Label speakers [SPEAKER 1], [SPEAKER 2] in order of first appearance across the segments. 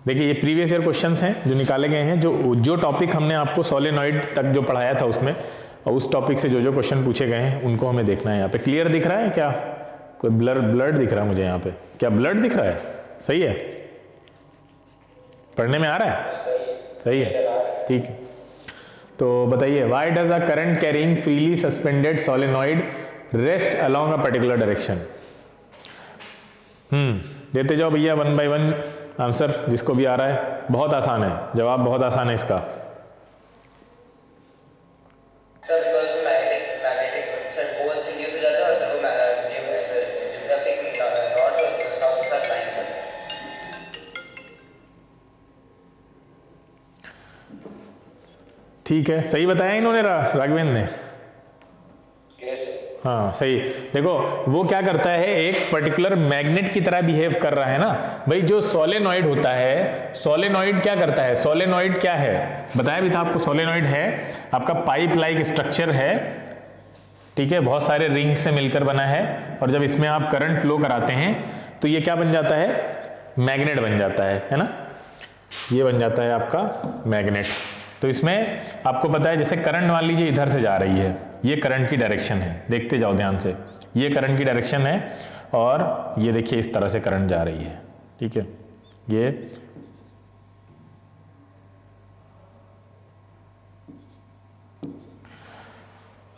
[SPEAKER 1] देखिए ये previous year questions हैं जो निकाले गए हैं, जो टॉपिक हमने आपको सोलेनॉइड तक जो पढ़ाया था उसमें, और उस टॉपिक से जो क्वेश्चन पूछे गए हैं उनको हमें देखना है। यहाँ पे क्लियर दिख रहा है क्या? कोई ब्लड दिख रहा है मुझे यहाँ पे, क्या ब्लड दिख रहा है? सही है, पढ़ने में आ रहा है? सही है, ठीक है। तो बताइए, why does a current carrying freely suspended solenoid rest along a particular direction? देते जाओ भैया, 1 by 1 आंसर जिसको भी आ रहा है। बहुत आसान है, जवाब बहुत आसान है इसका। ठीक है, सही बताया इन्होंने, राघवेंद्र ने। हाँ सही। देखो वो क्या करता है, एक पर्टिकुलर मैग्नेट की तरह बिहेव कर रहा है ना भाई। जो सोलेनॉइड होता है, सोलेनॉइड क्या करता है? सोलेनॉइड क्या है बताया भी था आपको। सोलेनॉइड है आपका पाइप लाइक स्ट्रक्चर है, ठीक है, बहुत सारे रिंग से मिलकर बना है, और जब इसमें आप करंट फ्लो कराते हैं तो ये क्या बन जाता है? मैग्नेट बन जाता है ना। ये बन जाता है आपका मैग्नेट। तो इसमें आपको पता है, जैसे करंट मान लीजिए इधर से जा रही है, ये करंट की डायरेक्शन है, देखते जाओ ध्यान से, ये करंट की डायरेक्शन है, और ये देखिए इस तरह से करंट जा रही है, ठीक है। ये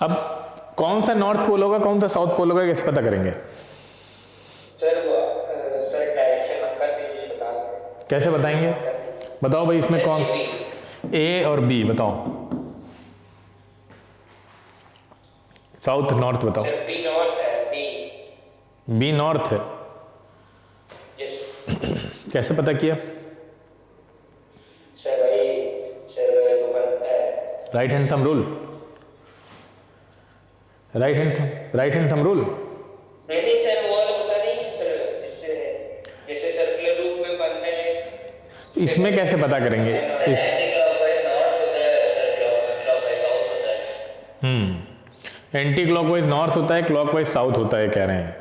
[SPEAKER 1] अब कौन सा नॉर्थ पोल होगा, कौन सा साउथ पोल होगा, कैसे पता करेंगे?
[SPEAKER 2] सर डायरेक्शन आपका
[SPEAKER 1] कैसे बताएंगे? बताओ भाई, इसमें कौन, ए और बी बताओ, साउथ नॉर्थ बताओ।
[SPEAKER 2] बी नॉर्थ है,
[SPEAKER 1] बी नॉर्थ है। कैसे पता किया?
[SPEAKER 2] Sir
[SPEAKER 1] right hand thumb rule, right hand thumb rule.
[SPEAKER 2] नहीं सर, वो वाला पता नहीं सर, इससे जैसे सर्कुलर रूप में बनते हैं।
[SPEAKER 1] तो इसमें कैसे पता करेंगे? इस एंटी क्लॉकवाइज नॉर्थ होता है, क्लॉकवाइज साउथ होता है, कह रहे हैं।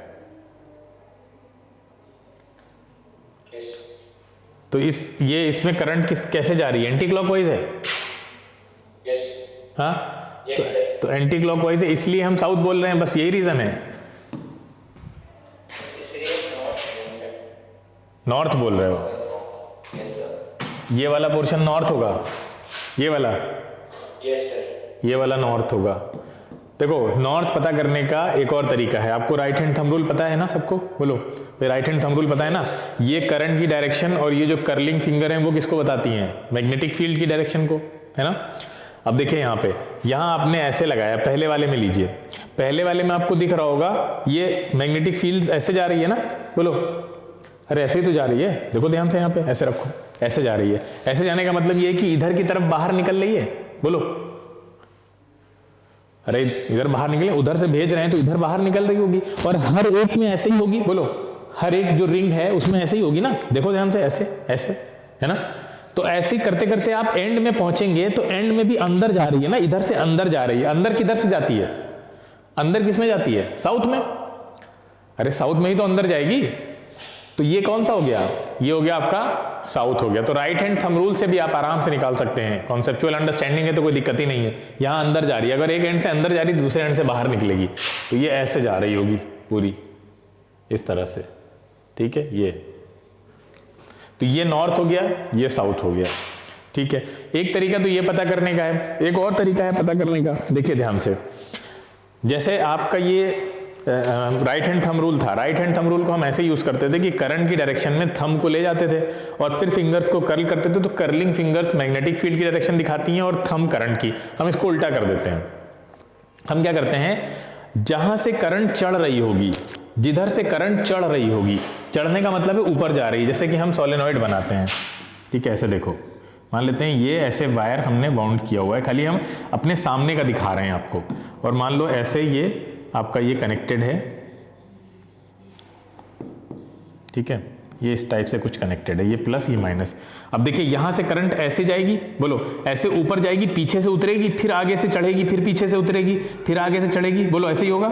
[SPEAKER 1] तो ये इसमें करंट कैसे जा रही है? एंटी क्लॉकवाइज है। हाँ, तो एंटी क्लॉकवाइज है, इसलिए हम साउथ बोल रहे हैं, बस यही रीजन है। नॉर्थ बोल रहे हो? ये वाला पोर्शन नॉर्थ होगा, ये वाला, ये वाला नॉर्थ होगा। देखो नॉर्थ पता करने का एक और तरीका है, आपको राइट हैंड थंब रूल पता है ना सबको? बोलो राइट हैंड थंब रूल पता है ना? ये करंट की डायरेक्शन और ये जो कर्लिंग फिंगर है वो किसको बताती हैं? मैग्नेटिक फील्ड की डायरेक्शन को, है ना। अब देखिए यहाँ पे, यहाँ आपने ऐसे लगाया, पहले वाले में लीजिए, पहले वाले में आपको दिख रहा होगा ये मैग्नेटिक फील्ड ऐसे जा रही है ना, बोलो। अरे ऐसे ही तो जा रही है, देखो ध्यान से, यहाँ पे ऐसे रखो, ऐसे जा रही है। ऐसे जाने का मतलब ये है कि इधर की तरफ बाहर निकल रही है, बोलो। अरे इधर बाहर निकले, उधर से भेज रहे हैं तो इधर बाहर निकल रही होगी, और हर एक में ऐसे ही होगी, बोलो। हर एक जो रिंग है उसमें ऐसे ही होगी ना, देखो ध्यान से, ऐसे ऐसे, है ना। तो ऐसे ही करते करते आप एंड में पहुंचेंगे, तो एंड में भी अंदर जा रही है ना, इधर से अंदर जा रही है। अंदर किधर से जाती है? अंदर किस में जाती है? साउथ में। अरे साउथ में ही तो अंदर जाएगी। तो ये कौन सा हो गया? ये हो गया आपका साउथ हो गया। तो राइट हैंड थंब रूल से भी आप आराम से निकाल सकते हैं, कॉन्सेप्चुअल अंडरस्टैंडिंग है तो कोई दिक्कत ही नहीं है। यहां अंदर जा रही है, अगर एक एंड से अंदर जा रही है तो दूसरे एंड से बाहर निकलेगी, तो ये ऐसे जा रही होगी पूरी, इस तरह से, ठीक है। ये तो ये नॉर्थ हो गया, ये साउथ हो गया, ठीक है। एक तरीका तो ये पता करने का है, एक और तरीका है पता करने का, देखिए ध्यान से। जैसे आपका ये राइट हैंड थंब रूल था, राइट हैंड थंब रूल को हम ऐसे यूज करते थे कि करंट की डायरेक्शन में थंब को ले जाते थे और फिर फिंगर्स को कर्ल करते थे, तो कर्लिंग फिंगर्स मैग्नेटिक फील्ड की डायरेक्शन दिखाती हैं और थंब करंट की। हम इसको उल्टा कर देते हैं। हम क्या करते हैं, जहां से करंट चढ़ रही होगी, जिधर से करंट चढ़ रही होगी, चढ़ने का मतलब है ऊपर जा रही है, जैसे कि हम सोलेनॉइड बनाते हैं, ठीक है। ऐसे देखो, मान लेते हैं ये ऐसे वायर हमने बाउंड किया हुआ है, खाली हम अपने सामने का दिखा रहे हैं आपको, और मान लो ऐसे ये आपका ये कनेक्टेड है, ठीक है, ये इस टाइप से कुछ कनेक्टेड है, ये प्लस ये माइनस। अब देखिए यहां से करंट ऐसे जाएगी, बोलो, ऐसे ऊपर जाएगी, पीछे से उतरेगी, फिर आगे से चढ़ेगी, फिर पीछे से उतरेगी, फिर आगे से चढ़ेगी, बोलो ऐसे ही होगा।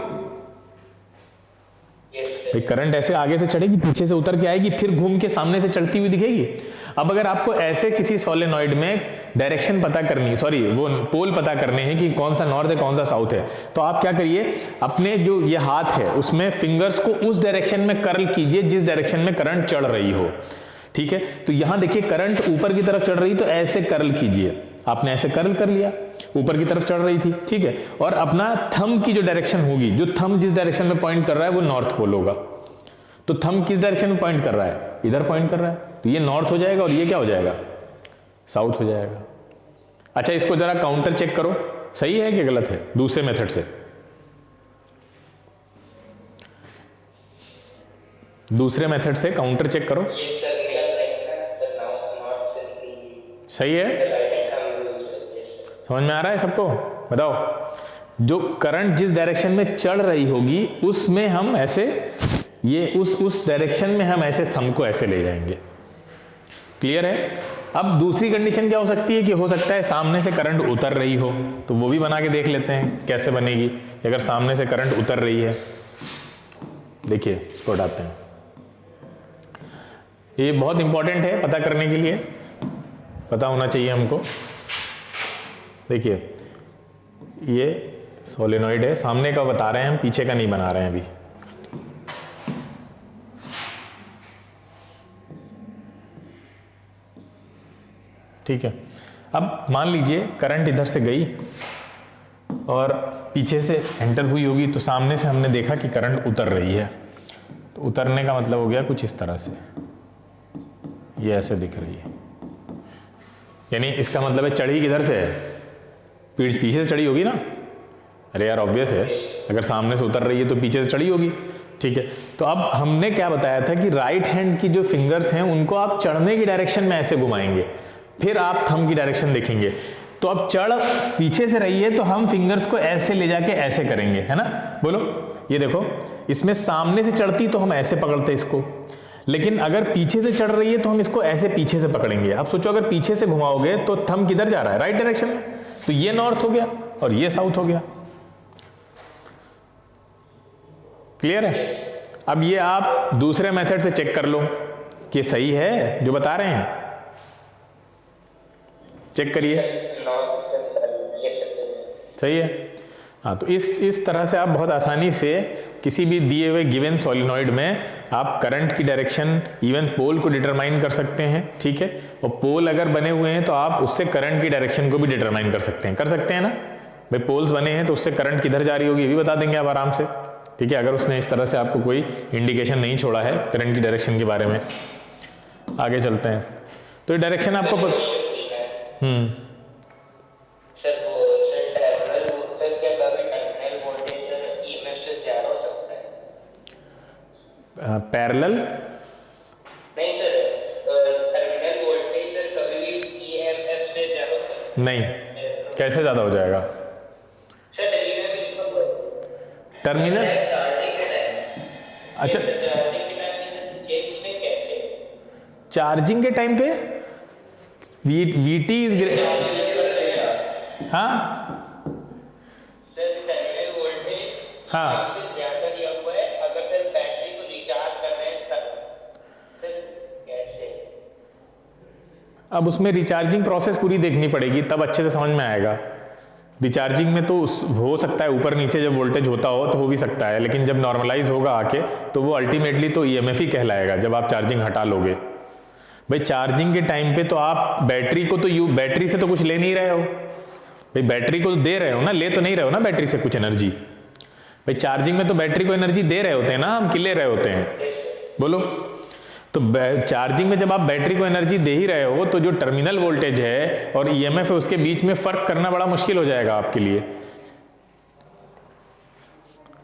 [SPEAKER 1] करंट ऐसे आगे से चढ़ेगी, पीछे से उतर के आएगी, फिर घूम के सामने से चढ़ती हुई दिखेगी। अब अगर आपको ऐसे किसी सोलेनॉइड में डायरेक्शन पता करनी, सॉरी वो पोल पता करने हैं कि कौन सा नॉर्थ है कौन सा साउथ है, तो आप क्या करिए, अपने जो ये हाथ है उसमें फिंगर्स को उस डायरेक्शन में कर्ल कीजिए जिस डायरेक्शन में करंट चढ़ रही हो। ठीक है, तो यहां देखिए करंट ऊपर की तरफ चढ़ रही, तो ऐसे कर्ल कीजिए। आपने ऐसे कर्ल कर लिया, ऊपर की तरफ चढ़ रही थी। ठीक है, और अपना थंब की जो डायरेक्शन होगी, जो थंब जिस डायरेक्शन में पॉइंट कर रहा है वो नॉर्थ पोल होगा। तो थंब किस डायरेक्शन में पॉइंट कर रहा है, इधर पॉइंट कर रहा है, तो ये नॉर्थ हो जाएगा और ये क्या हो जाएगा, साउथ हो जाएगा। अच्छा, इसको जरा काउंटर चेक करो, सही है कि गलत है दूसरे मेथड से। दूसरे मेथड से काउंटर चेक करो, सही है, समझ में आ रहा है सबको? बताओ, जो करंट जिस डायरेक्शन में चढ़ रही होगी उसमें हम ऐसे, ये उस डायरेक्शन में हम ऐसे थंब को ऐसे ले जाएंगे। क्लियर है? अब दूसरी कंडीशन क्या हो सकती है कि हो सकता है सामने से करंट उतर रही हो, तो वो भी बना के देख लेते हैं कैसे बनेगी। अगर सामने से करंट उतर रही है, देखिए इसको हटाते हैं, ये बहुत इंपॉर्टेंट है पता करने के लिए, पता होना चाहिए हमको। देखिए ये सोलेनॉइड है, सामने का बता रहे हैं हम, पीछे का नहीं बना रहे हैं अभी। ठीक है, अब मान लीजिए करंट इधर से गई और पीछे से एंटर हुई होगी, तो सामने से हमने देखा कि करंट उतर रही है। तो उतरने का मतलब हो गया कुछ इस तरह से, ये ऐसे दिख रही है, यानी इसका मतलब है चढ़ी किधर से है, पीछे से चढ़ी होगी ना। अरे यार ऑब्वियस है, अगर सामने से उतर रही है तो पीछे से चढ़ी होगी। ठीक है, तो अब हमने क्या बताया था कि राइट हैंड की जो फिंगर्स हैं उनको आप चढ़ने की डायरेक्शन में ऐसे घुमाएंगे, फिर आप थंब की डायरेक्शन देखेंगे। तो अब चढ़ पीछे से रही है तो हम फिंगर्स को ऐसे ले जाके ऐसे करेंगे, है ना। बोलो, ये देखो, इसमें सामने से चढ़ती तो हम ऐसे पकड़ते इसको, लेकिन अगर पीछे से चढ़ रही है तो हम इसको ऐसे पीछे से पकड़ेंगे। अब सोचो अगर पीछे से घुमाओगे तो थंब किधर जा रहा है, राइट डायरेक्शन में, तो ये नॉर्थ हो गया और ये साउथ हो गया। क्लियर है? अब ये आप दूसरे मेथड से चेक कर लो कि सही है जो बता रहे हैं, चेक करिए, सही है। हाँ, तो इस तरह से आप बहुत आसानी से किसी भी दिए हुए गिवन सोलिनॉइड में आप करंट की डायरेक्शन, इवन पोल को डिटरमाइन कर सकते हैं। ठीक है, और पोल अगर बने हुए हैं तो आप उससे करंट की डायरेक्शन को भी डिटरमाइन कर सकते हैं ना भाई। पोल्स बने हैं तो उससे करंट किधर जा रही होगी ये भी बता देंगे आप आराम से। ठीक है, अगर उसने इस तरह से आपको कोई इंडिकेशन नहीं छोड़ा है करंट की डायरेक्शन के बारे में। आगे चलते हैं, तो ये डायरेक्शन आपको पैरेलल
[SPEAKER 2] नहीं सर, टर्मिनल वोल्टेज सर कभी भी ईएमएफ से ज्यादा होता है।
[SPEAKER 1] नहीं, कैसे ज्यादा हो जाएगा
[SPEAKER 2] सर?
[SPEAKER 1] टर्मिनल,
[SPEAKER 2] चार्जिंग के टाइम,
[SPEAKER 1] अच्छा
[SPEAKER 2] चार्जिंग के टाइम ये पूछने कैसे,
[SPEAKER 1] चार्जिंग के टाइम पे वीटी इज ग्रेट, हाँ
[SPEAKER 2] सर टर्मिनल वोल्टेज
[SPEAKER 1] हाँ,
[SPEAKER 2] से ज्यादा दिया हुआ है, अगर सर बैटरी को रिचार्ज कर रहे हैं तब सर कैसे?
[SPEAKER 1] अब उसमें रिचार्जिंग प्रोसेस पूरी देखनी पड़ेगी तब अच्छे से समझ में आएगा। रिचार्जिंग में तो हो सकता है ऊपर नीचे जब वोल्टेज होता हो तो हो भी सकता है, लेकिन जब नॉर्मलाइज होगा आके तो वो अल्टीमेटली तो ईएमएफ ही कहलाएगा जब आप चार्जिंग हटा लोगे। भाई चार्जिंग के टाइम पे तो आप बैटरी को तो बैटरी से तो कुछ ले नहीं रहे हो भाई, बैटरी को तो दे रहे हो ना, ले तो नहीं रहे हो ना बैटरी से कुछ एनर्जी। भाई चार्जिंग में तो बैटरी को एनर्जी दे रहे होते हैं ना हम, कि ले रहे होते हैं, बोलो। तो चार्जिंग में जब आप बैटरी को एनर्जी दे ही रहे हो तो जो टर्मिनल वोल्टेज है और ईएमएफ है उसके बीच में फर्क करना बड़ा मुश्किल हो जाएगा आपके लिए।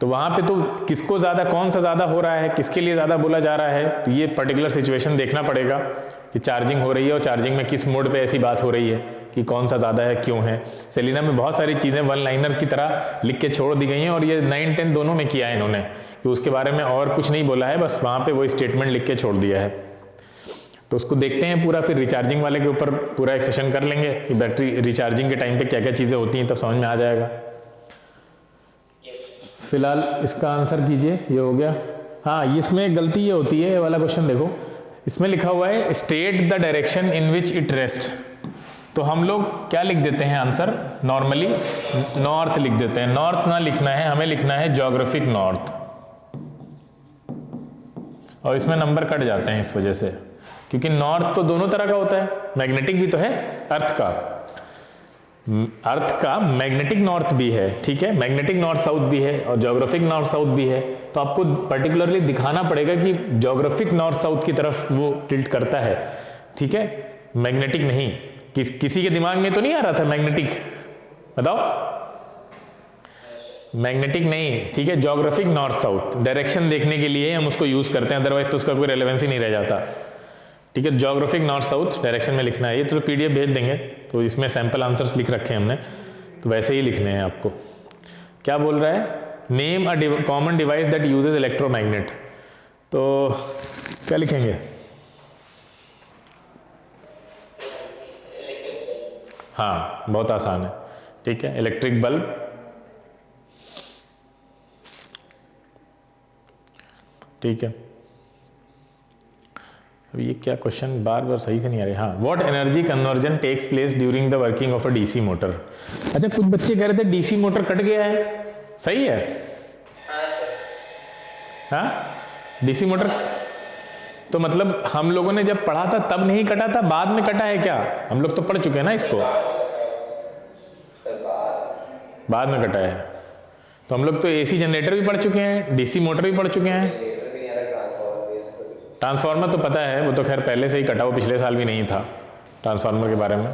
[SPEAKER 1] तो वहां पे तो किसको ज्यादा, कौन सा ज्यादा हो रहा है, किसके लिए ज्यादा बोला जा रहा है, तो ये पर्टिकुलर सिचुएशन देखना पड़ेगा कि चार्जिंग हो रही है और चार्जिंग में किस मोड पे ऐसी बात हो रही है कि कौन सा ज्यादा है, क्यों है। सेलिना में बहुत सारी चीजें वन लाइनर की तरह लिख के छोड़ दी गई हैं और ये 9, 10 दोनों में किया है इन्होंने, कि उसके बारे में और कुछ नहीं बोला है, बस वहां पे वो स्टेटमेंट लिख के छोड़ दिया है। तो उसको देखते हैं पूरा, फिर रिचार्जिंग वाले के ऊपर पूरा एक सेशन कर लेंगे कि बैटरी रिचार्जिंग के टाइम पे क्या क्या चीजें होती हैं, तब समझ में आ जाएगा। फिलहाल इसका आंसर कीजिए, ये हो गया। हाँ, इसमें गलती ये होती है, ये वाला क्वेश्चन देखो, इसमें लिखा हुआ है state the direction in which it rest. तो हम लोग क्या लिख देते हैं आंसर, नॉर्मली नॉर्थ लिख देते हैं। नॉर्थ ना लिखना है, हमें लिखना है ज्योग्राफिक नॉर्थ, और इसमें नंबर कट जाते हैं इस वजह से, क्योंकि नॉर्थ तो दोनों तरह का होता है, मैग्नेटिक भी तो है अर्थ का, अर्थ का मैग्नेटिक नॉर्थ भी है, ठीक है, मैग्नेटिक नॉर्थ साउथ भी है और ज्योग्राफिक नॉर्थ साउथ भी है। तो आपको पर्टिकुलरली दिखाना पड़ेगा कि ज्योग्राफिक नॉर्थ साउथ की तरफ वो टिल्ट करता है, ठीक है, मैग्नेटिक नहीं। किसी के दिमाग में तो नहीं आ रहा था मैग्नेटिक, बताओ, मैग्नेटिक नहीं, ठीक है, ज्योग्राफिक नॉर्थ साउथ, डायरेक्शन देखने के लिए हम उसको यूज करते हैं, अदरवाइज तो उसका कोई रेलेवेंस ही नहीं रह जाता, ठीक है। ज्योग्राफिक नॉर्थ साउथ डायरेक्शन में लिखना है, ये तो पीडीएफ भेज देंगे, तो इसमें सैंपल आंसर्स लिख रखे हैं हमने, तो वैसे ही लिखने हैं आपको। क्या बोल रहा है, name a common device that uses electromagnet, तो क्या लिखेंगे, हाँ बहुत आसान है, ठीक है, इलेक्ट्रिक बल्ब, ठीक है। अब ये क्या क्वेश्चन बार बार सही से नहीं आ रहे, हाँ, what energy conversion takes place during the working of a DC motor. अच्छा, कुछ बच्चे कह रहे थे डीसी मोटर कट गया है, सही है, हाँ डीसी मोटर, तो मतलब हम लोगों ने जब पढ़ा था तब नहीं कटा था, बाद में कटा है क्या, हम लोग तो पढ़ चुके हैं ना इसको, बाद में कटा है, तो हम लोग तो एसी जनरेटर भी पढ़ चुके हैं, डीसी मोटर भी पढ़ चुके हैं, ट्रांसफार्मर तो पता है, वो तो खैर पहले से ही कटा, वो पिछले साल भी नहीं था ट्रांसफार्मर के बारे में,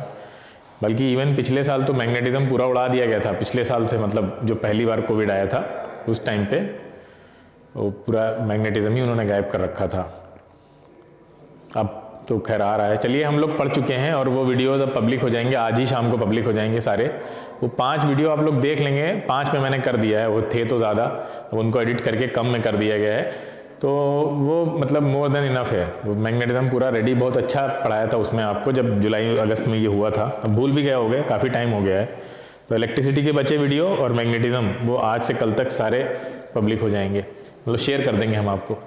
[SPEAKER 1] बल्कि इवन पिछले साल तो मैग्नेटिज्म पूरा उड़ा दिया गया था, पिछले साल से, मतलब जो पहली बार कोविड आया था उस टाइम पे वो पूरा मैग्नेटिज्म ही उन्होंने गायब कर रखा था। अब तो खैर आ रहा है, चलिए हम लोग पढ़ चुके हैं, और वो वीडियोज़ अब पब्लिक हो जाएंगे, आज ही शाम को पब्लिक हो जाएंगे सारे, वो 5 वीडियो आप लोग देख लेंगे, 5 में मैंने कर दिया है, वो थे तो ज़्यादा, अब उनको एडिट करके कम में कर दिया गया है, तो वो मतलब मोर देन इनफ है, वो मैग्नेटिज्म पूरा रेडी, बहुत अच्छा पढ़ाया था उसमें आपको, जब जुलाई अगस्त में ये हुआ था, अब भूल भी गया हो गया, काफ़ी टाइम हो गया है। तो इलेक्ट्रिसिटी के बचे वीडियो और मैग्नेटिज्म वो आज से कल तक सारे पब्लिक हो जाएंगे, मतलब शेयर कर देंगे हम आपको।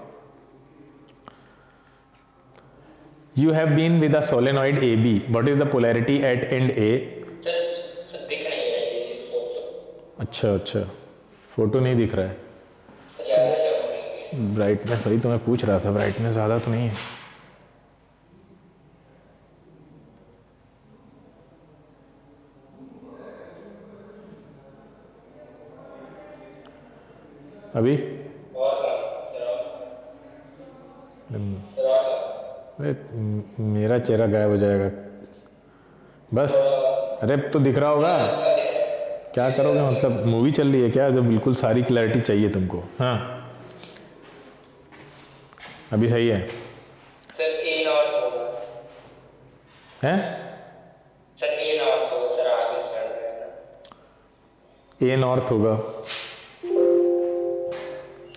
[SPEAKER 1] You have been with a solenoid AB. What is the polarity at end A?
[SPEAKER 2] दिख नहीं है ये फोटो।
[SPEAKER 1] अच्छा, फोटो नहीं दिख रहा है, ब्राइटनेस, वही तो मैं पूछ रहा था, ब्राइटनेस ज़्यादा तो नहीं है, अभी मेरा चेहरा गायब हो जाएगा बस, अरे तो दिख रहा होगा, क्या करोगे, मतलब मूवी चल रही है क्या जो बिल्कुल सारी क्लैरिटी चाहिए तुमको, हाँ अभी सही है,
[SPEAKER 2] सर ए नॉर्थ होगा,
[SPEAKER 1] हैं
[SPEAKER 2] सर ए नॉर्थ होगा, सर आगे चल रहा है,
[SPEAKER 1] ए नॉर्थ होगा,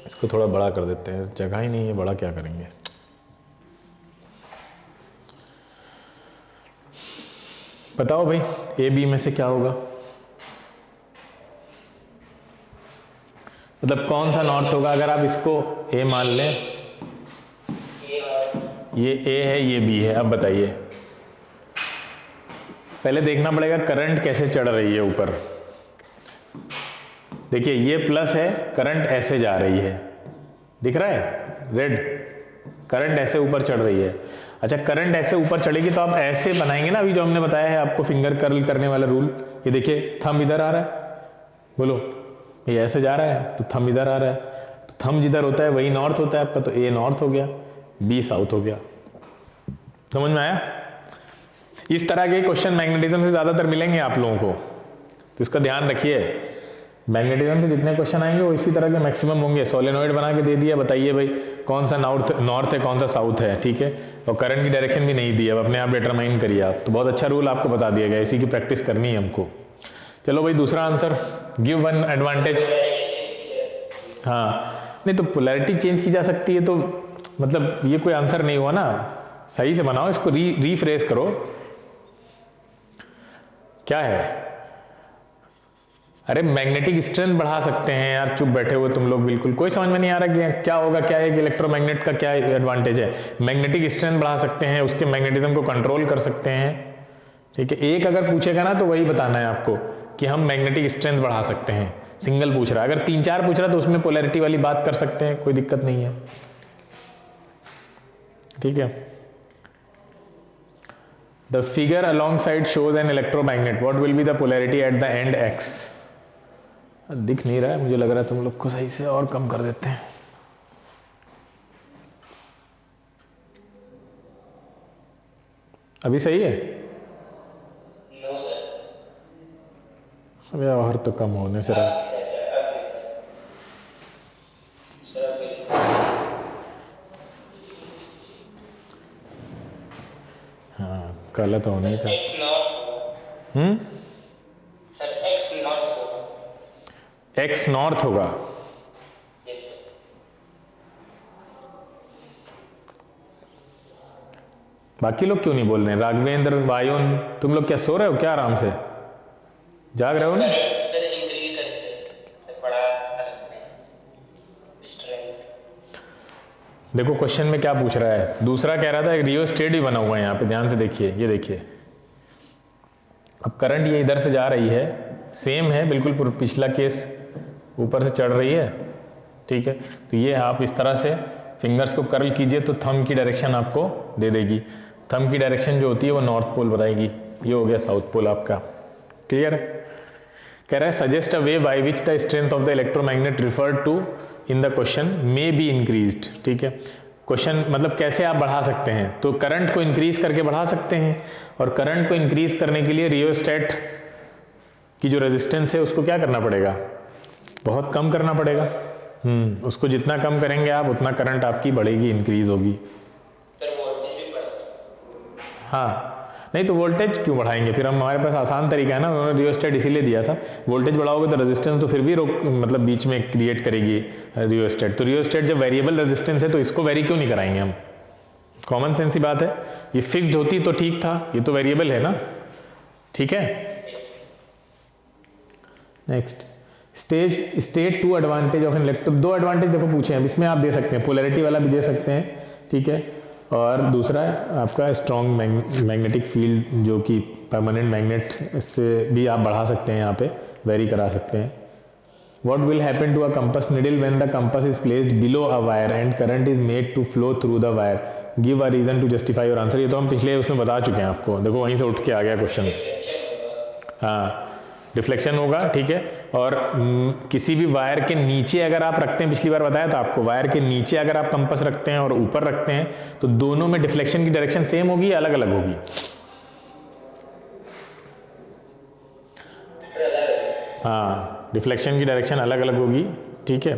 [SPEAKER 1] इसको थोड़ा बड़ा कर देते हैं, जगह ही नहीं है, बड़ा क्या करेंगे, बताओ भाई ए बी में से क्या होगा, मतलब कौन सा नॉर्थ होगा, अगर आप इसको ए मान लें, ये ए है ये बी है, अब बताइए, पहले देखना पड़ेगा करंट कैसे चढ़ रही है ऊपर, देखिए ये प्लस है, करंट ऐसे जा रही है, दिख रहा है रेड, करंट ऐसे ऊपर चढ़ रही है। अच्छा, करंट ऐसे ऊपर चढ़ेगी तो आप ऐसे बनाएंगे ना, अभी जो हमने बताया है आपको फिंगर कर्ल करने वाला रूल, ये देखिए थंब इधर आ रहा है, बोलो ये ऐसे जा रहा है तो थंब इधर आ रहा है, तो थंब जिधर होता है वही नॉर्थ होता है आपका, तो ए नॉर्थ हो गया, बी साउथ हो गया, समझ में आया। इस तरह के क्वेश्चन मैग्नेटिज्म से ज्यादातर मिलेंगे आप लोगों को, तो इसका ध्यान रखिए, मैग्नेटिज्म से जितने क्वेश्चन आएंगे वो इसी तरह के मैक्सिमम होंगे। सोलेनॉइड बना के दे दिया, बताइए भाई कौन सा नॉर्थ है कौन सा साउथ है, ठीक है, और करंट की डायरेक्शन भी नहीं दी, अब अपने आप डिटरमाइन करिए आप, तो बहुत अच्छा रूल आपको बता दिया गया, इसी की प्रैक्टिस करनी है हमको। चलो भाई दूसरा आंसर, गिव वन एडवांटेज, हाँ नहीं तो पोलैरिटी चेंज की जा सकती है, तो मतलब ये कोई आंसर नहीं हुआ ना, सही से बनाओ इसको, रीफ्रेश करो, क्या है, अरे मैग्नेटिक स्ट्रेंथ बढ़ा सकते हैं यार, चुप बैठे हुए तुम लोग, बिल्कुल कोई समझ में नहीं आ रहा कि क्या होगा, क्या है इलेक्ट्रोमैग्नेट का क्या एडवांटेज है। मैग्नेटिक स्ट्रेंथ बढ़ा सकते हैं, उसके मैग्नेटिज्म को कंट्रोल कर सकते हैं, ठीक है। एक अगर पूछेगा ना तो वही बताना है आपको कि हम मैग्नेटिक स्ट्रेंथ बढ़ा सकते हैं, सिंगल पूछ रहा है। अगर 3-4 पूछ रहा है तो उसमें पोलैरिटी वाली बात कर सकते हैं, कोई दिक्कत नहीं है, ठीक है। The figure alongside shows an electromagnet, what will be the polarity at the end x? दिख नहीं रहा है, मुझे लग रहा है तुम लोग को सही से, और कम कर देते हैं। अभी सही है?
[SPEAKER 2] No sir.
[SPEAKER 1] अबे और तो कम होने से रहा। हाँ कल तो होना ही था।
[SPEAKER 2] सर एक्स नॉट होगा।
[SPEAKER 1] एक्स नॉर्थ होगा।
[SPEAKER 2] Yes sir.
[SPEAKER 1] बाकी लोग क्यों नहीं बोल रहे हैं? राघवेंद्र, वायुन, तुम लोग क्या सो रहे हो क्या? आराम से जाग रहे हो ना?
[SPEAKER 2] सर इंक्रीज करके बढ़ा सकते हैं स्ट्रेंथ।
[SPEAKER 1] देखो क्वेश्चन में क्या पूछ रहा है। दूसरा कह रहा था एक रियोस्टेट भी बना हुआ है यहाँ पे, ध्यान से देखिए, ये देखिए। अब करंट ये इधर से जा रही है, सेम है बिल्कुल पिछला केस, ऊपर से चढ़ रही है, ठीक है। तो ये आप इस तरह से फिंगर्स को कर्ल कीजिए तो थंब की डायरेक्शन आपको दे देगी। थंब की डायरेक्शन जो होती है वो नॉर्थ पोल बताएगी। ये हो गया साउथ पोल आपका, क्लियर है। कह रहा है suggest a way by which the strength of the electromagnet referred to in the question may be increased, ठीक है। क्वेश्चन मतलब कैसे आप बढ़ा सकते हैं, तो करंट को इंक्रीज करके बढ़ा सकते हैं, और करंट को इंक्रीज करने के लिए रियोस्टेट की जो रेजिस्टेंस है उसको क्या करना पड़ेगा, बहुत कम करना पड़ेगा। उसको जितना कम करेंगे आप उतना करंट आपकी बढ़ेगी, इंक्रीज होगी।
[SPEAKER 2] सर वोल्टेज भी बढ़ता।
[SPEAKER 1] हाँ नहीं तो वोल्टेज क्यों बढ़ाएंगे फिर हम, हमारे पास आसान तरीका है ना, उन्होंने रियोस्टेट इसीलिए दिया था। वोल्टेज बढ़ाओगे तो रेजिस्टेंस तो फिर भी रोक मतलब बीच में क्रिएट करेगी रियोस्टेट। तो रियोस्टेट जब वेरिएबल रेजिस्टेंस है तो इसको वेरी क्यों नहीं कराएंगे हम? कॉमन सेंस की बात है। ये फिक्स्ड होती तो ठीक था, ये तो वेरिएबल है ना, ठीक है। Next state 2 advantage of an electro, 2 advantage देखो पूछे हैं, अब इसमें आप दे सकते हैं, पोलैरिटी वाला भी दे सकते हैं, ठीक है। और दूसरा आपका स्ट्रॉन्ग मैग्नेटिक फील्ड जो कि परमानेंट मैग्नेट, इससे भी आप बढ़ा सकते हैं, यहाँ पे वेरी करा सकते हैं। What will happen to a compass needle when the compass is placed below a wire and current is made to flow through the wire, give a reason to justify your answer. ये तो हम पिछले उसमें बता चुके हैं आपको, देखो वहीं से उठ के आ गया क्वेश्चन। हाँ डिफ्लेक्शन होगा, ठीक है। और किसी भी वायर के नीचे अगर आप रखते हैं, पिछली बार बताया था आपको, वायर के नीचे अगर आप कंपास रखते हैं और ऊपर रखते हैं तो दोनों में डिफ्लेक्शन की डायरेक्शन सेम होगी या अलग अलग होगी? हाँ डिफ्लेक्शन की डायरेक्शन अलग अलग होगी, ठीक है।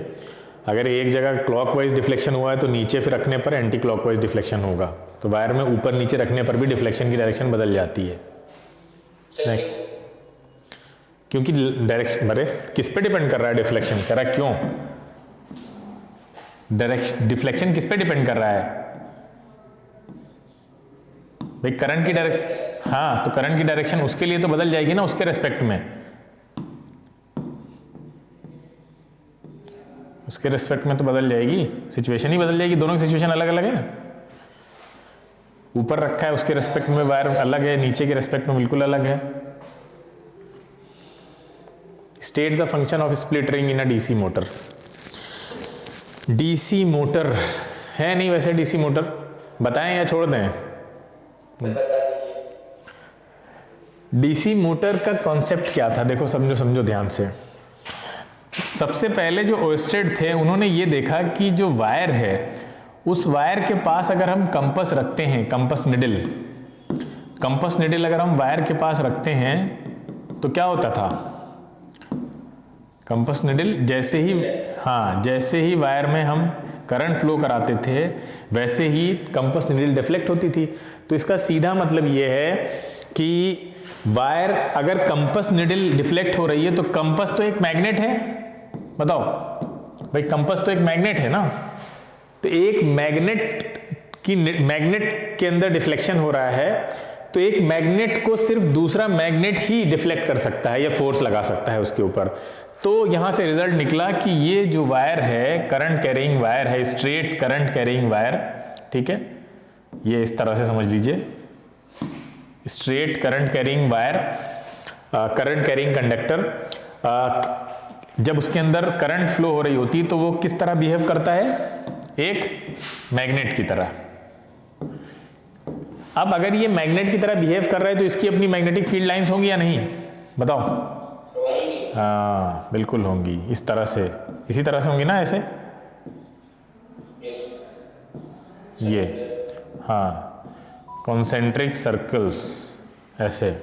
[SPEAKER 1] अगर एक जगह क्लॉकवाइज डिफ्लेक्शन हुआ है तो नीचे फिर रखने पर एंटी क्लॉकवाइज डिफ्लेक्शन होगा। तो वायर में ऊपर नीचे रखने पर भी डिफ्लेक्शन की डायरेक्शन बदल जाती है। नेक्स्ट, क्योंकि डायरेक्शन, अरे किस पे डिपेंड कर रहा है डिफ्लेक्शन? कह रहा है क्यों डायरेक्शन, डिफ्लेक्शन किस पे डिपेंड कर रहा है भाई? करंट की डायरेक्शन, हाँ तो करंट की डायरेक्शन उसके लिए तो बदल जाएगी ना, उसके रेस्पेक्ट में, उसके रेस्पेक्ट में तो बदल जाएगी, सिचुएशन ही बदल जाएगी। दोनों की सिचुएशन अलग अलग है। ऊपर रखा है उसके रेस्पेक्ट में वायर अलग है, नीचे के रेस्पेक्ट में बिल्कुल अलग है। State the function of split ring in a DC motor. DC motor है नहीं वैसे, डीसी मोटर बताएं या छोड़ दें? डीसी मोटर का कॉन्सेप्ट क्या था, देखो समझो समझो ध्यान से। सबसे पहले जो ओस्टेड थे उन्होंने ये देखा कि जो वायर है उस वायर के पास अगर हम कंपास रखते हैं, कंपास निडल अगर हम वायर के पास रखते हैं तो क्या होता था? कंपास निडल जैसे ही, हाँ जैसे ही वायर में हम करंट फ्लो कराते थे वैसे ही कंपास निडल डिफ्लेक्ट होती थी। तो इसका सीधा मतलब ये है कि वायर अगर कंपास निडल डिफ्लेक्ट हो रही है तो कंपास तो एक मैग्नेट है, बताओ भाई, कंपास तो एक मैग्नेट है ना। तो एक मैग्नेट के अंदर डिफ्लेक्शन हो रहा है तो एक मैग्नेट को सिर्फ दूसरा मैग्नेट ही डिफ्लेक्ट कर सकता है या फोर्स लगा सकता है उसके ऊपर। तो यहां से रिजल्ट निकला कि ये जो वायर है करंट कैरिंग वायर है, स्ट्रेट करंट कैरिंग वायर, ठीक है, ये इस तरह से समझ लीजिए, straight current carrying wire, current carrying conductor, जब उसके अंदर करंट फ्लो हो रही होती है तो वो किस तरह बिहेव करता है, एक मैग्नेट की तरह। अब अगर ये मैग्नेट की तरह बिहेव कर रहा है तो इसकी अपनी मैग्नेटिक फील्ड लाइंस होंगी या नहीं, बताओ? हाँ बिल्कुल होंगी, इस तरह से, इसी तरह से होंगी ना, ऐसे, ये, हाँ, कॉन्सेंट्रिक सर्कल्स ऐसे,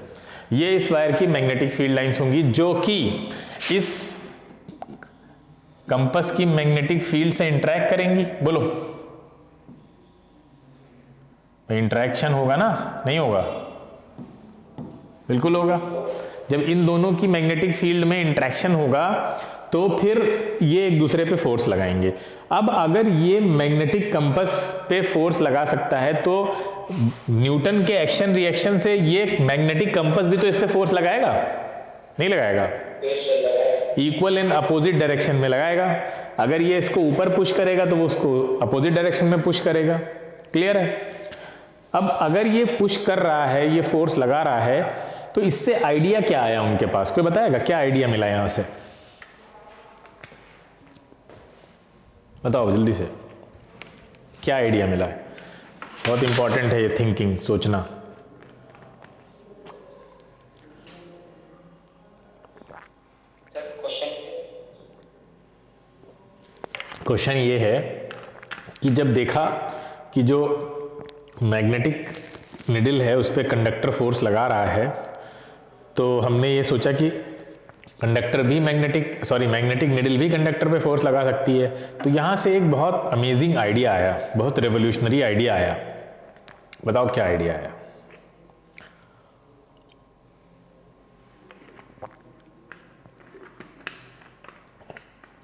[SPEAKER 1] ये इस वायर की मैग्नेटिक फील्ड लाइंस होंगी जो कि इस कंपास की मैग्नेटिक फील्ड से इंटरेक्ट करेंगी। बोलो, इंटरेक्शन होगा ना, नहीं होगा? बिल्कुल होगा। जब इन दोनों की मैग्नेटिक फील्ड में इंटरेक्शन होगा तो फिर ये एक दूसरे पे फोर्स लगाएंगे। अब अगर ये मैग्नेटिक कंपास पे फोर्स लगा सकता है तो न्यूटन के एक्शन रिएक्शन से ये मैग्नेटिक कंपास भी तो इस पे फोर्स लगाएगा, नहीं लगाएगा? इक्वल इन अपोजिट डायरेक्शन में लगाएगा। अगर ये इसको ऊपर पुश करेगा तो वो उसको अपोजिट डायरेक्शन में पुश करेगा। क्लियर है? अब अगर ये पुश कर रहा है, ये फोर्स लगा रहा है, तो इससे आइडिया क्या आया उनके पास, कोई बताएगा क्या आइडिया मिला यहां से? बताओ जल्दी से, क्या आइडिया मिला है? बहुत इंपॉर्टेंट है ये थिंकिंग, सोचना। क्वेश्चन ये है कि जब देखा कि जो मैग्नेटिक निडल है उस पर कंडक्टर फोर्स लगा रहा है, तो हमने ये सोचा कि कंडक्टर भी मैग्नेटिक निडल भी कंडक्टर पे फोर्स लगा सकती है। तो यहाँ से एक बहुत अमेजिंग आइडिया आया, बहुत रेवोल्यूशनरी आइडिया आया। बताओ क्या आइडिया आया?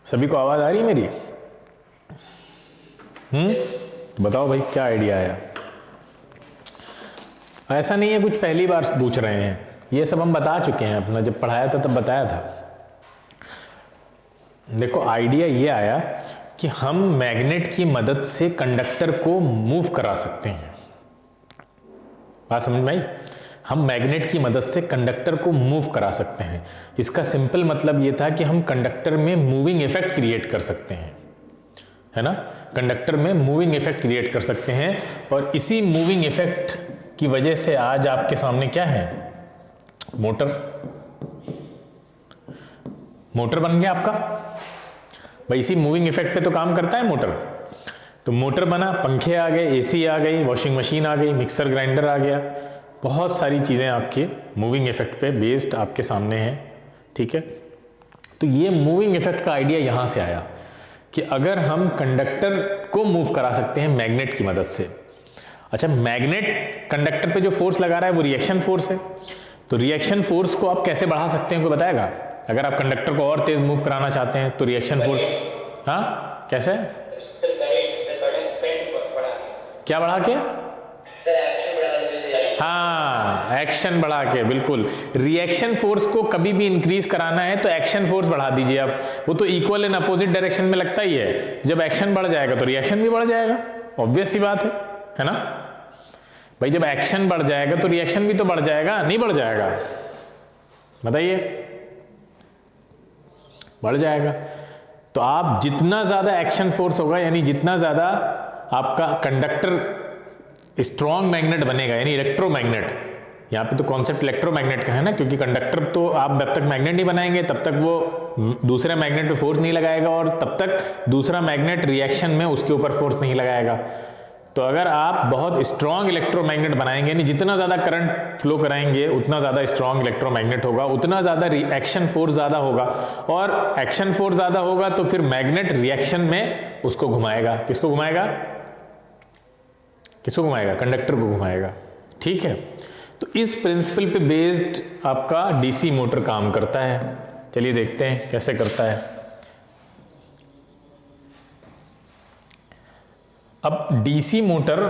[SPEAKER 1] सभी को आवाज आ रही है मेरी? बताओ भाई क्या आइडिया आया? ऐसा नहीं है कुछ पहली बार पूछ रहे हैं, ये सब हम बता चुके हैं, अपना जब पढ़ाया था तब बताया था। देखो आइडिया ये आया कि हम मैग्नेट की मदद से कंडक्टर को मूव करा सकते हैं। बात समझ में आई? हम मैग्नेट की मदद से कंडक्टर को मूव करा सकते हैं। इसका सिंपल मतलब ये था कि हम कंडक्टर में मूविंग इफेक्ट क्रिएट कर सकते हैं, है ना? कंडक्टर में मूविंग इफेक्ट क्रिएट कर सकते हैं, और इसी मूविंग इफेक्ट की वजह से आज आपके सामने क्या है? मोटर। मोटर बन गया आपका भाई, इसी मूविंग इफेक्ट पे तो काम करता है मोटर। तो मोटर बना, पंखे आ गए, एसी आ गई, वॉशिंग मशीन आ गई, मिक्सर ग्राइंडर आ गया, बहुत सारी चीजें आपके मूविंग इफेक्ट पे बेस्ड आपके सामने हैं। ठीक है, तो ये मूविंग इफेक्ट का आइडिया यहां से आया कि अगर हम कंडक्टर को मूव करा सकते हैं मैग्नेट की मदद से। अच्छा, मैग्नेट कंडक्टर पे जो फोर्स लगा रहा है वो रिएक्शन फोर्स है, तो रिएक्शन फोर्स को आप कैसे बढ़ा सकते हैं, कोई बताएगा? अगर आप कंडक्टर को और तेज मूव कराना चाहते हैं तो रिएक्शन फोर्स, हाँ कैसे? क्या बढ़ा के? हाँ, एक्शन बढ़ा के, बिल्कुल। रिएक्शन फोर्स को कभी भी इंक्रीज कराना है तो एक्शन फोर्स बढ़ा दीजिए आप, वो तो इक्वल इन अपोजिट डायरेक्शन में लगता ही है। जब एक्शन बढ़ जाएगा तो रिएक्शन भी बढ़ जाएगा, ऑब्वियस सी बात है ना भाई? जब एक्शन बढ़ जाएगा तो रिएक्शन भी तो बढ़ जाएगा, नहीं बढ़ जाएगा? बताइए, बढ़ जाएगा। तो आप जितना ज्यादा एक्शन फोर्स होगा, यानी जितना ज्यादा आपका कंडक्टर स्ट्रॉन्ग मैग्नेट बनेगा, यानी इलेक्ट्रोमैग्नेट, यहाँ पे तो कॉन्सेप्ट इलेक्ट्रोमैग्नेट का है ना, क्योंकि कंडक्टर तो आप जब तक मैग्नेट नहीं बनाएंगे तब तक वो दूसरे मैग्नेट पे फोर्स नहीं लगाएगा, और तब तक दूसरा मैग्नेट रिएक्शन में उसके ऊपर फोर्स नहीं लगाएगा। तो अगर आप बहुत स्ट्रॉन्ग इलेक्ट्रोमैग्नेट बनाएंगे, यानी जितना ज्यादा करंट फ्लो कराएंगे उतना ज्यादा स्ट्रॉन्ग इलेक्ट्रोमैग्नेट होगा, उतना ज्यादा एक्शन फोर्स ज्यादा होगा, और एक्शन फोर्स ज्यादा होगा तो फिर मैग्नेट रिएक्शन में उसको घुमाएगा। किसको घुमाएगा? किसको घुमाएगा? कंडक्टर को घुमाएगा। ठीक है, तो इस प्रिंसिपल पे बेस्ड आपका डीसी मोटर काम करता है। चलिए देखते हैं कैसे करता है। अब डीसी मोटर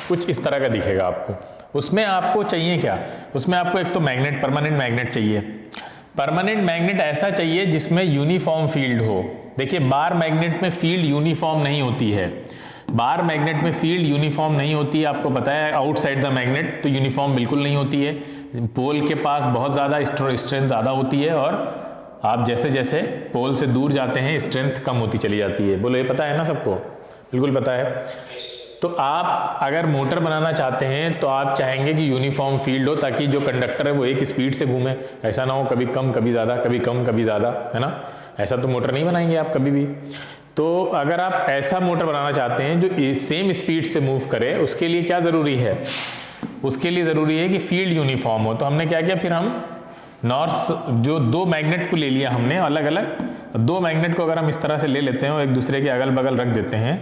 [SPEAKER 1] कुछ इस तरह का दिखेगा आपको, उसमें आपको चाहिए क्या, उसमें आपको एक तो मैग्नेट, परमानेंट मैग्नेट चाहिए। परमानेंट मैग्नेट ऐसा चाहिए जिसमें यूनिफॉर्म फील्ड हो। देखिए बार मैग्नेट में फील्ड यूनिफॉर्म नहीं होती है, बार मैग्नेट में फील्ड यूनिफॉर्म नहीं होती है, आपको पता है आउटसाइड द मैग्नेट तो यूनिफॉर्म बिल्कुल नहीं होती है, पोल के पास बहुत ज़्यादा स्ट्रेंथ ज़्यादा होती है और आप जैसे जैसे पोल से दूर जाते हैं स्ट्रेंथ कम होती चली जाती है। बोलो ये पता है ना सबको, बिल्कुल पता है। तो आप अगर मोटर बनाना चाहते हैं तो आप चाहेंगे कि यूनिफॉर्म फील्ड हो ताकि जो कंडक्टर है वो एक स्पीड से घूमे, ऐसा ना हो कभी कम कभी ज़्यादा, कभी कम कभी ज़्यादा, है ना, ऐसा तो मोटर नहीं बनाएंगे आप कभी भी। तो अगर आप ऐसा मोटर बनाना चाहते हैं जो सेम स्पीड से मूव करे, उसके लिए क्या ज़रूरी है, उसके लिए ज़रूरी है कि फील्ड यूनिफॉर्म हो। तो हमने क्या किया, फिर हम नॉर्थ जो दो मैग्नेट को ले लिया हमने अलग अलग, दो मैग्नेट को अगर हम इस तरह से ले लेते हैं और एक दूसरे के अगल बगल रख देते हैं,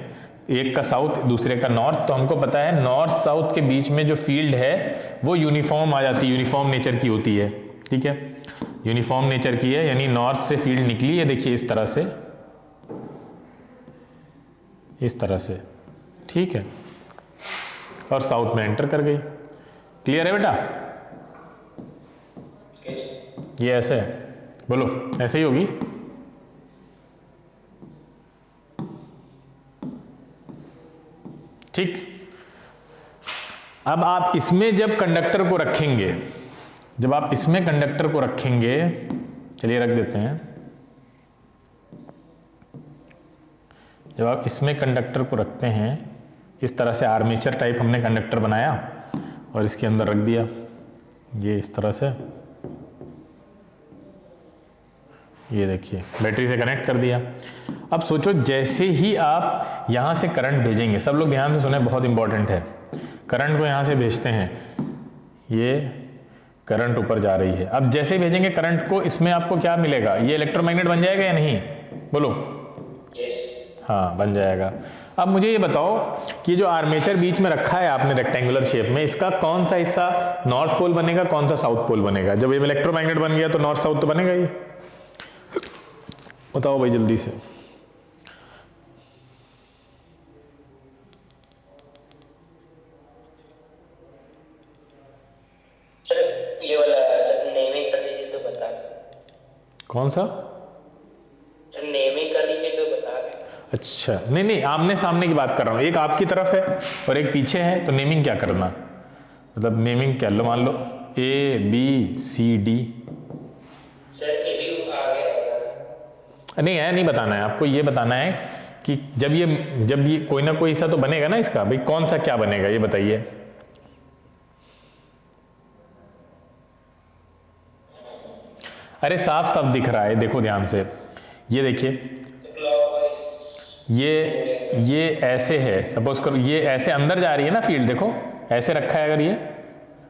[SPEAKER 1] एक का साउथ दूसरे का नॉर्थ, तो हमको पता है नॉर्थ साउथ के बीच में जो फील्ड है वो यूनिफॉर्म आ जाती है, यूनिफॉर्म नेचर की होती है, ठीक है, यूनिफॉर्म नेचर की है, यानी नॉर्थ से फील्ड निकली है, देखिए इस तरह से, इस तरह से, ठीक है, और साउथ में एंटर कर गई। क्लियर है बेटा, ये ऐसे है, बोलो ऐसे ही होगी। ठीक, अब आप इसमें जब कंडक्टर को रखेंगे, जब आप इसमें कंडक्टर को रखेंगे, चलिए रख देते हैं, जब आप इसमें कंडक्टर को रखते हैं इस तरह से, आर्मेचर टाइप हमने कंडक्टर बनाया और इसके अंदर रख दिया, ये इस तरह से, ये देखिए बैटरी से कनेक्ट कर दिया। अब सोचो जैसे ही आप यहाँ से करंट भेजेंगे, सब लोग ध्यान से सुने, बहुत इंपॉर्टेंट है, करंट को यहाँ से भेजते हैं, ये करंट ऊपर जा रही है, अब जैसे भेजेंगे करंट को, इसमें आपको क्या मिलेगा, ये इलेक्ट्रोमैग्नेट बन जाएगा या नहीं, बोलो, हाँ बन जाएगा। अब मुझे ये बताओ कि जो आर्मेचर बीच में रखा है आपने रेक्टेंगुलर शेप में, इसका कौन सा हिस्सा नॉर्थ पोल बनेगा, कौन सा साउथ पोल बनेगा, जब ये इलेक्ट्रोमैग्नेट बन गया तो नॉर्थ साउथ तो बनेगा ही, बताओ भाई जल्दी से।
[SPEAKER 2] ये वाला नेमिंग कर दीजिए तो बता,
[SPEAKER 1] कौन सा
[SPEAKER 2] नेमिंग कर दीजिए तो बता।
[SPEAKER 1] अच्छा नहीं नहीं, आमने सामने की बात कर रहा हूँ, एक आपकी तरफ है और एक पीछे है, तो नेमिंग क्या करना, मतलब नेमिंग क्या लो, मान लो ए बी सी डी, नहीं है, नहीं बताना है आपको, ये बताना है कि जब ये कोई ना कोई हिस्सा तो बनेगा ना इसका, भाई कौन सा क्या बनेगा ये बताइए। अरे साफ साफ दिख रहा है, देखो ध्यान से, ये देखिए, ये ऐसे है, सपोज करो ये ऐसे अंदर जा रही है ना फील्ड, देखो ऐसे रखा है, अगर ये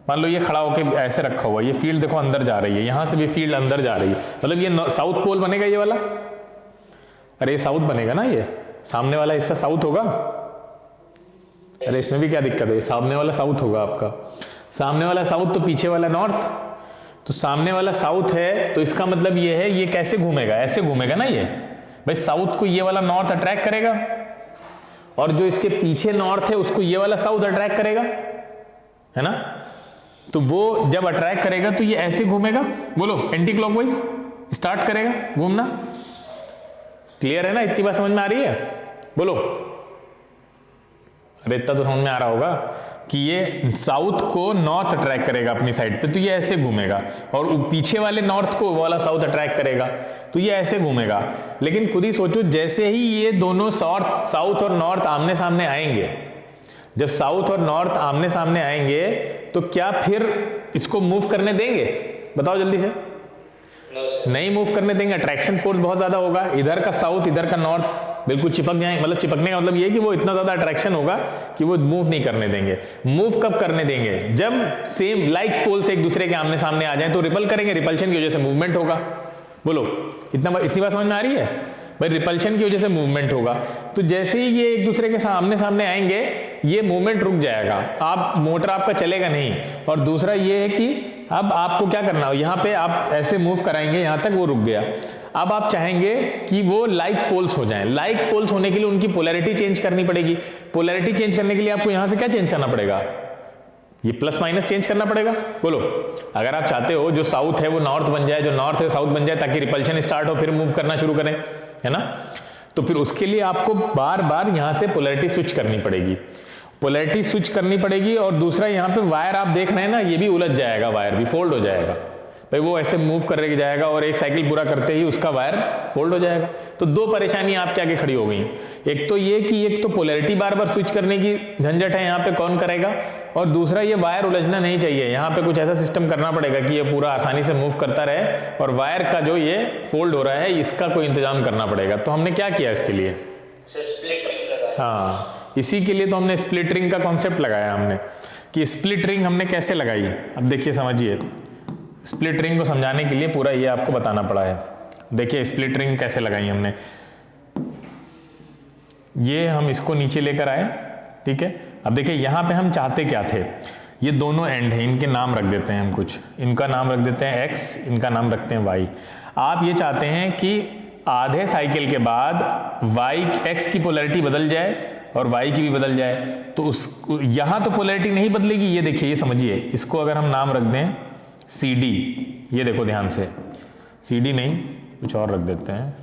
[SPEAKER 1] मान लो ये खड़ा होके ऐसे रखा हुआ, ये फील्ड देखो अंदर जा रही है, यहां से भी फील्ड अंदर जा रही है, मतलब ये साउथ पोल बनेगा ये वाला, अरे ये साउथ बनेगा ना, ये सामने वाला हिस्सा साउथ होगा, अरे इसमें भी क्या दिक्कत है, सामने वाला साउथ होगा आपका, सामने वाला साउथ तो पीछे वाला नॉर्थ, तो सामने वाला साउथ है, तो इसका मतलब ये है ये कैसे घूमेगा, ऐसे घूमेगा ना ये, भाई साउथ को ये वाला नॉर्थ अट्रैक्ट करेगा और जो इसके पीछे नॉर्थ है उसको ये वाला साउथ अट्रैक्ट करेगा, है ना, तो वो जब अट्रैक्ट करेगा तो ये ऐसे घूमेगा, बोलो एंटी क्लॉकवाइज स्टार्ट करेगा घूमना। क्लियर है ना, इतनी बात समझ में आ रही है, बोलो, अरे इतना तो समझ में आ रहा होगा कि ये साउथ को नॉर्थ अट्रैक्ट करेगा अपनी साइड पे, तो ये ऐसे घूमेगा, और पीछे वाले नॉर्थ को वाला साउथ अट्रैक्ट करेगा, तो ये ऐसे घूमेगा। लेकिन खुद ही सोचो, जैसे ही ये दोनों साउथ और नॉर्थ आमने सामने आएंगे, जब साउथ और नॉर्थ आमने सामने आएंगे तो क्या फिर इसको मूव करने देंगे, बताओ जल्दी से, नहीं मूव करने देंगे, अट्रैक्शन फोर्स बहुत ज्यादा होगा, इधर का साउथ इधर का नॉर्थ बिल्कुल चिपक जाएंगे, मतलब चिपकने का मतलब ये है कि वो इतना ज्यादा अट्रैक्शन होगा कि वो मूव नहीं करने देंगे। मूव कब करने देंगे, जब सेम लाइक पोल से एक दूसरे के आमने सामने आ जाए तो रिपल करेंगे, रिपल्शन की वजह से मूवमेंट होगा, बोलो इतनी बात समझ में आ रही है भाई, रिपल्शन की वजह से मूवमेंट होगा, तो जैसे ही ये एक दूसरे के सामने सामने आएंगे ये मूवमेंट रुक जाएगा, आप मोटर आपका चलेगा नहीं। और दूसरा ये है कि अब आपको क्या करना हो, यहाँ पे आप ऐसे मूव कराएंगे यहाँ तक, वो रुक गया, अब आप चाहेंगे कि वो लाइक पोल्स हो जाएं, लाइक पोल्स होने के लिए उनकी पोलैरिटी चेंज करनी पड़ेगी, पोलैरिटी चेंज करने के लिए आपको यहाँ से क्या चेंज करना पड़ेगा, ये प्लस माइनस चेंज करना पड़ेगा। बोलो, अगर आप चाहते हो जो साउथ है वो नॉर्थ बन जाए, जो नॉर्थ है साउथ बन जाए, ताकि रिपल्शन स्टार्ट हो, फिर मूव करना शुरू करें, है ना, तो फिर उसके लिए आपको बार बार यहां से पोलैरिटी स्विच करनी पड़ेगी, पोलैरिटी स्विच करनी पड़ेगी। और दूसरा यहाँ पे वायर आप देख रहे हैं ना, ये भी उलझ जाएगा, वायर भी फोल्ड हो जाएगा भाई, वो ऐसे मूव करके जाएगा और एक साइकिल पूरा करते ही उसका वायर फोल्ड हो जाएगा। तो दो परेशानी आपके आगे खड़ी हो गई। एक तो ये कि एक तो पोलैरिटी बार बार स्विच करने की झंझट है, यहाँ पे कौन करेगा, और दूसरा ये वायर उलझना नहीं चाहिए। यहाँ पे कुछ ऐसा सिस्टम करना पड़ेगा कि ये पूरा आसानी से मूव करता रहे, और वायर का जो ये फोल्ड हो रहा है इसका कोई इंतजाम करना पड़ेगा। तो हमने क्या किया इसके लिए, हाँ, इसी के लिए तो हमने स्प्लिट रिंग का कॉन्सेप्ट लगाया हमने, कि स्प्लिट रिंग हमने कैसे लगाई। अब देखिए समझिए, स्प्लिट रिंग को समझाने के लिए पूरा ये आपको बताना पड़ा है। देखिए स्प्लिट रिंग कैसे लगाई हमने, ये हम इसको नीचे लेकर आए, ठीक है। अब देखिए यहाँ पे हम चाहते क्या थे, ये दोनों एंड है, इनके नाम रख देते हैं हम कुछ, इनका नाम रख देते हैं x, इनका नाम रखते हैं y। आप ये चाहते हैं कि आधे साइकिल के बाद x की पोलैरिटी बदल जाए और y की भी बदल जाए। तो उस यहाँ तो पोलैरिटी नहीं बदलेगी, ये देखिए, ये समझिए, इसको अगर हम नाम रख दें CD, ये देखो ध्यान से, CD नहीं कुछ और रख देते हैं,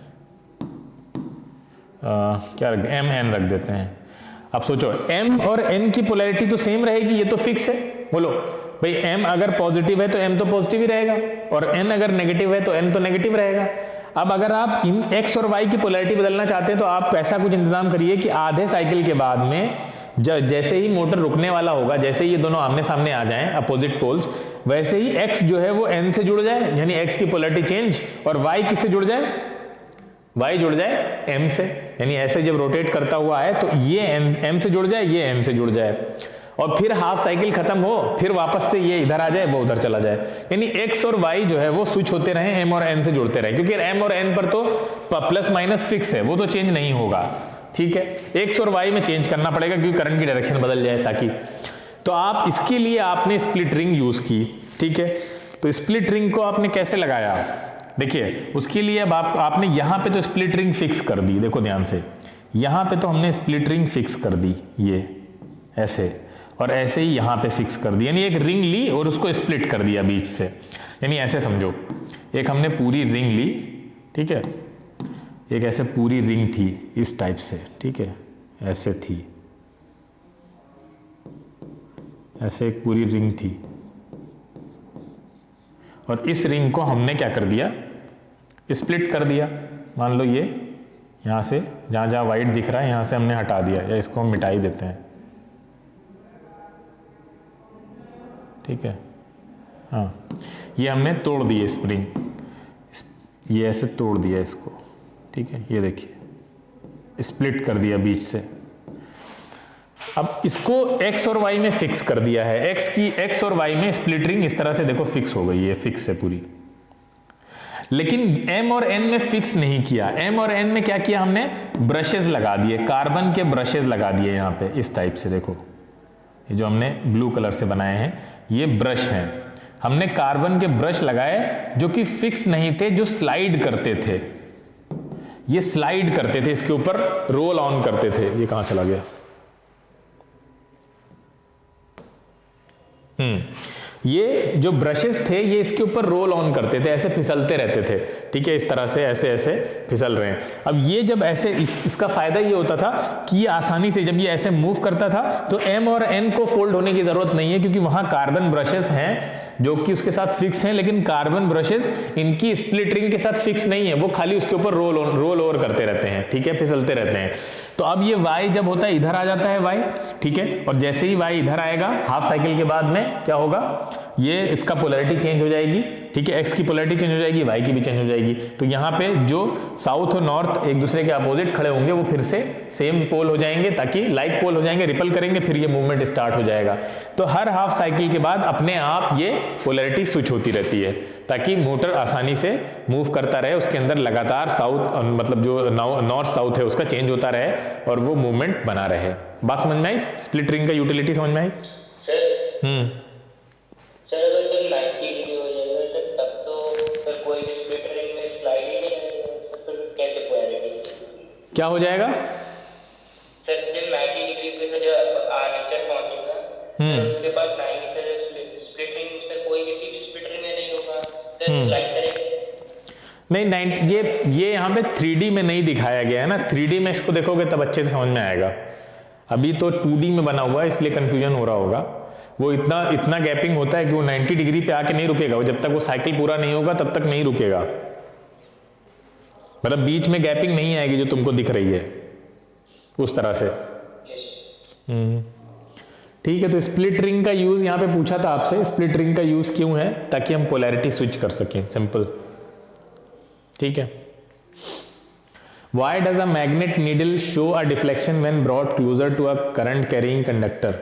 [SPEAKER 1] क्या रख दें, MN रख देते हैं। अब सोचो M और N की पोलैरिटी तो सेम रहेगी, ये तो फिक्स है। बोलो भाई, M अगर पॉजिटिव है तो M तो पॉजिटिव ही रहेगा, और N अगर नेगेटिव है तो N तो नेगेटिव रहेगा। अब अगर आप इन X और Y की पोलैरिटी बदलना चाहते हैं तो आप ऐसा कुछ इंतजाम करिए कि आधे साइकिल के बाद में जैसे ही मोटर रुकने वाला होगा, जैसे ही ये दोनों आमने सामने आ जाएं अपोजिट पोल्स, वैसे ही X जो है वो N से जुड़ जाए, यानी X की पोलैरिटी चेंज, और Y किससे जुड़ जाए, Y जुड़ जाए M से, यानी ऐसे जब रोटेट करता हुआ है तो ये M से जुड़ जाए, ये N से जुड़ जाए, और फिर हाफ साइकिल खत्म हो, फिर वापस से ये इधर आ जाए, वो उधर चला जाए। यानी X और Y जो है वो स्विच होते रहे, M और N से जुड़ते रहे, क्योंकि M और N पर तो प्लस माइनस फिक्स है, वो तो चेंज नहीं होगा, ठीक है। X और Y में चेंज करना पड़ेगा क्योंकि करंट की डायरेक्शन बदल जाए ताकि। तो आप इसके लिए आपने स्प्लिट रिंग यूज की, ठीक है। तो स्प्लिट रिंग को आपने कैसे लगाया, देखिए उसके लिए अब आपने यहाँ पे तो स्प्लिट रिंग फिक्स कर दी, देखो ध्यान से, यहाँ पे तो हमने स्प्लिट रिंग फिक्स कर दी, ये ऐसे, और ऐसे ही यहाँ पे फिक्स कर दी, यानी एक रिंग ली और उसको स्प्लिट कर दिया बीच से। यानी ऐसे समझो, एक हमने पूरी रिंग ली, ठीक है, एक ऐसे पूरी रिंग थी इस टाइप से, ठीक है, ऐसे थी, ऐसे एक पूरी रिंग थी, और इस रिंग को हमने क्या कर दिया, स्प्लिट कर दिया। मान लो ये यहाँ से जहाँ जहाँ वाइट दिख रहा है यहाँ से हमने हटा दिया, या इसको हम मिटा ही देते हैं, ठीक है। हाँ, ये हमने तोड़ दिए स्प्रिंग, ये ऐसे तोड़ दिया इसको, ठीक है, ये देखिए स्प्लिट कर दिया बीच से। अब इसको x और y में फिक्स कर दिया है, x और y में स्प्लिट रिंग इस तरह से देखो फिक्स हो गई है, फिक्स है पूरी। लेकिन m और n में फिक्स नहीं किया, m और n में क्या किया हमने, ब्रशेज लगा दिए, कार्बन के ब्रशेज लगा दिए यहाँ पे इस टाइप से, देखो ये जो हमने ब्लू कलर से बनाए हैं ये ब्रश हैं, हमने कार्बन के ब्रश लगाए जो कि फिक्स नहीं थे, जो स्लाइड करते थे, ये स्लाइड करते थे, इसके ऊपर रोल ऑन करते थे। ये कहां चला गया, ये जो ब्रशेस थे ये इसके ऊपर रोल ऑन करते थे, ऐसे फिसलते रहते थे, ठीक है, इस तरह से ऐसे ऐसे फिसल रहे हैं। अब ये जब ऐसे इसका फायदा ये होता था कि ये आसानी से जब ये ऐसे मूव करता था तो M और N को फोल्ड होने की जरूरत नहीं है, क्योंकि वहां कार्बन ब्रशेस हैं जो कि उसके साथ फिक्स हैं, लेकिन कार्बन ब्रशेस इनकी स्प्लिट रिंग के साथ फिक्स नहीं है, वो खाली उसके ऊपर रोल ओवर करते रहते हैं, ठीक है, फिसलते रहते हैं। तो अब ये y जब होता है इधर आ जाता है y, ठीक है, और जैसे ही y इधर आएगा हाफ साइकिल के बाद में क्या होगा, ये इसका पोलैरिटी चेंज हो जाएगी, ठीक है, x की पोलैरिटी चेंज हो जाएगी, y की भी चेंज हो जाएगी। तो यहाँ पे जो साउथ और नॉर्थ एक दूसरे के अपोजिट खड़े होंगे वो फिर से सेम पोल हो जाएंगे, ताकि लाइक पोल हो जाएंगे, रिपल करेंगे, फिर ये मूवमेंट स्टार्ट हो जाएगा। तो हर हाफ साइकिल के बाद अपने आप ये पोलैरिटी स्विच होती रहती है, ताकि मोटर आसानी से मूव करता रहे, उसके अंदर लगातार साउथ मतलब जो नॉर्थ साउथ है उसका चेंज होता रहे और वो मूवमेंट बना रहे। बात समझ में आई, स्प्लिट रिंग का यूटिलिटी समझ में आई?
[SPEAKER 2] सर अगर तो 90 डिग्री हो जाएगा सर, तब तो सर कोई भी स्प्लिट रिंग में स्लाइड ही नहीं आएगा, तो फिर कैसे पोलैरिटी
[SPEAKER 1] क्या हो जाएगा
[SPEAKER 2] सर? जब 90 डिग्री पे से जो आर्मेचर पहुंचेगा तो उसके पास 90
[SPEAKER 1] नहीं 90 ये यहाँ पे 3D में नहीं दिखाया गया है ना, 3D में इसको देखोगे तब अच्छे से समझ में आएगा। अभी तो 2D में बना हुआ है इसलिए कंफ्यूजन हो रहा होगा। वो इतना गैपिंग होता है कि वो 90 डिग्री पे आके नहीं रुकेगा, वो जब तक वो साइकिल पूरा नहीं होगा तब तक नहीं रुकेगा। मतलब बीच में गैपिंग नहीं आएगी जो तुमको दिख रही है उस तरह से। ठीक है, तो स्प्लिट रिंग का यूज यहाँ पे पूछा था आपसे, स्प्लिट रिंग का यूज क्यों है? ताकि हम पोलैरिटी स्विच कर सकें, सिंपल। ठीक है। Why does a magnet needle show a deflection when brought closer to a current carrying conductor?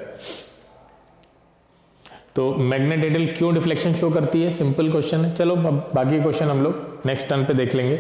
[SPEAKER 1] तो मैग्नेट नीडल क्यों डिफ्लेक्शन शो करती है? सिंपल क्वेश्चन है। चलो अब बाकी क्वेश्चन हम लोग नेक्स्ट टर्न पे देख लेंगे।